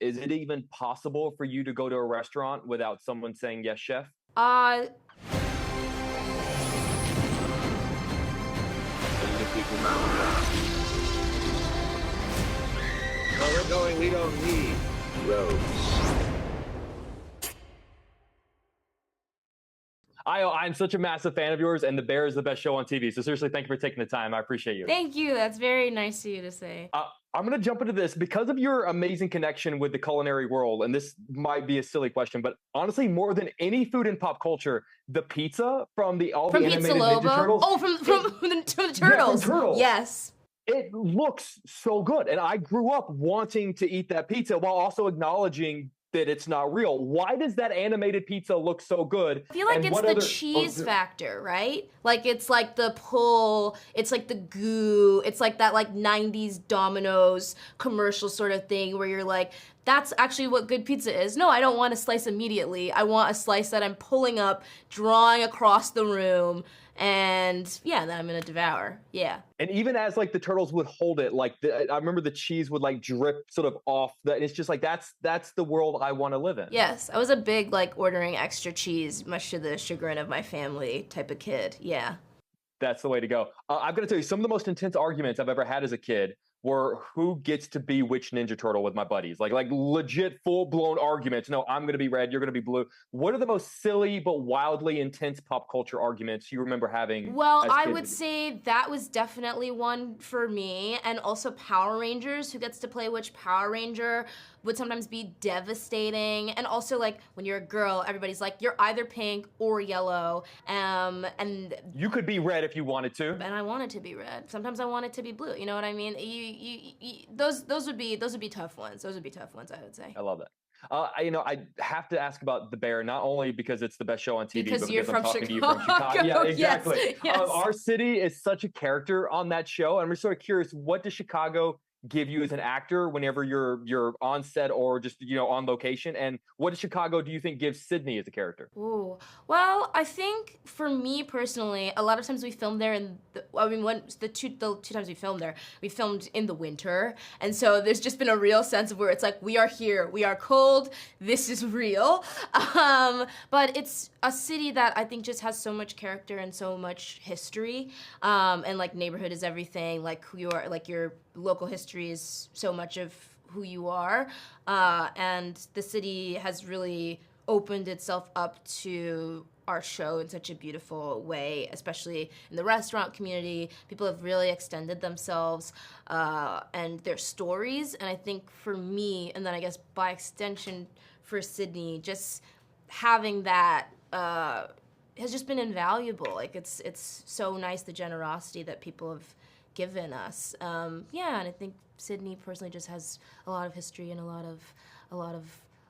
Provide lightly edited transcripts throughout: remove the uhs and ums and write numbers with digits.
is it even possible for you to go to a restaurant without someone saying yes, chef? Uh, Where we're going, we don't need roads. I'm such a massive fan of yours, and The Bear is the best show on TV. So seriously, thank you for taking the time. I appreciate you. thank you. That's very nice of you to say. I'm going to jump into this because of your amazing connection with the culinary world. And this might be a silly question, but honestly, more than any food in pop culture, the pizza from all From the Pizza animated Lobo? Ninja Turtles. Oh, from the Turtles. Yeah, from Turtles. Yes. It looks so good. And I grew up wanting to eat that pizza while also acknowledging that it's not real. Why does that animated pizza look so good? I feel like And it's what the other- cheese oh, factor, right? Like it's like the pull, it's like the goo, it's like that like 90s Domino's commercial sort of thing where you're like, that's actually what good pizza is. No, I don't want a slice immediately. I want a slice that I'm pulling up, drawing across the room, and yeah, that I'm gonna devour. Yeah. And even as like the turtles would hold it, like I remember the cheese would like drip sort of off. It's just like that's the world I want to live in. Yes, I was a big like ordering extra cheese, much to the chagrin of my family type of kid. Yeah. That's the way to go. I've got to tell you, some of the most intense arguments I've ever had as a kid were who gets to be which Ninja Turtle with my buddies. Like legit full-blown arguments. No, I'm going to be red, you're going to be blue. What are the most silly but wildly intense pop culture arguments you remember having? Well, as I kids? would say that was definitely one for me, and also Power Rangers, who gets to play which Power Ranger, would sometimes be devastating. And also, like, when you're a girl, everybody's like, you're either pink or yellow, and You could be red if you wanted to. I wanted to be red. Sometimes I wanted to be blue. You know what I mean? Those would be tough ones. Those would be tough ones, I would say. I love that. I have to ask about The Bear, not only because it's the best show on TV, Because but you're because I'm from talking to you from Chicago. Chicago. Yeah, Yes, exactly. yes. Our city is such a character on that show. I'm just sort of curious, what does Chicago give you as an actor whenever you're on set or just on location, and what does Chicago do you think gives Sydney as a character? Ooh. Well, I think for me personally, a lot of times we filmed there the two times we filmed there, we filmed in the winter. And so there's just been a real sense of where it's like, we are here, we are cold, this is real. But it's a city that I think just has so much character and so much history. And like neighborhood is everything, like who you are, like your local history is so much of who you are. And the city has really opened itself up to our show in such a beautiful way, especially in the restaurant community. People have really extended themselves and their stories. And I think for me, and then I guess by extension for Sydney, just having that has just been invaluable. Like it's so nice, the generosity that people have given us. Yeah, and I think Sydney personally just has a lot of history and a lot of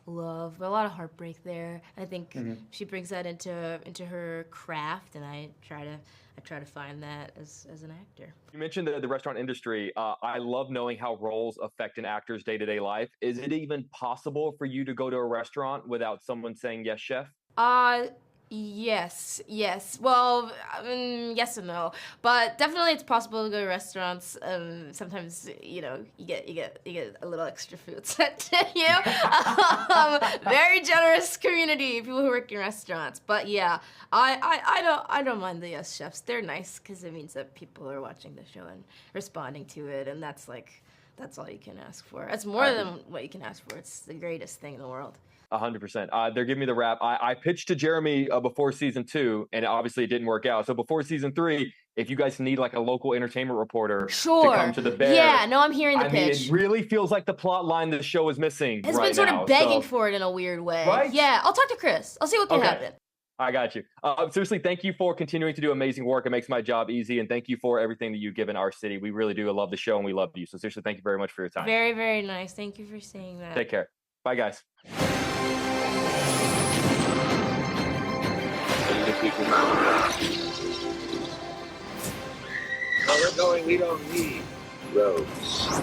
love, but a lot of heartbreak there. I think she brings that into her craft, and I try to find that as an actor. You mentioned the restaurant industry. I love knowing how roles affect an actor's day-to-day life. Is it even possible for you to go to a restaurant without someone saying yes, chef? Yes. Well, yes and no, but definitely it's possible to go to restaurants. Sometimes you get a little extra food sent to you. Very generous community, people who work in restaurants. But yeah, I don't mind the yes chefs. They're nice because it means that people are watching the show and responding to it, and that's all you can ask for. It's more than what you can ask for. It's the greatest thing in the world. 100%. They're giving me the rap. I pitched to Jeremy before season 2, and obviously it didn't work out. So before season 3, if you guys need like a local entertainment reporter to come to the Bear. Yeah, no, I'm hearing the pitch. Mean, it really feels like the plot line the show is missing. It's right been sort now, of begging for it in a weird way. Right? Yeah, I'll talk to Chris. I'll see what can happen. I got you. Seriously, thank you for continuing to do amazing work. It makes my job easy, and thank you for everything that you've given our city. We really do love the show, and we love you. So seriously, thank you very much for your time. Very, very nice. Thank you for saying that. Take care. Bye, guys. Where we're going, we don't need roads.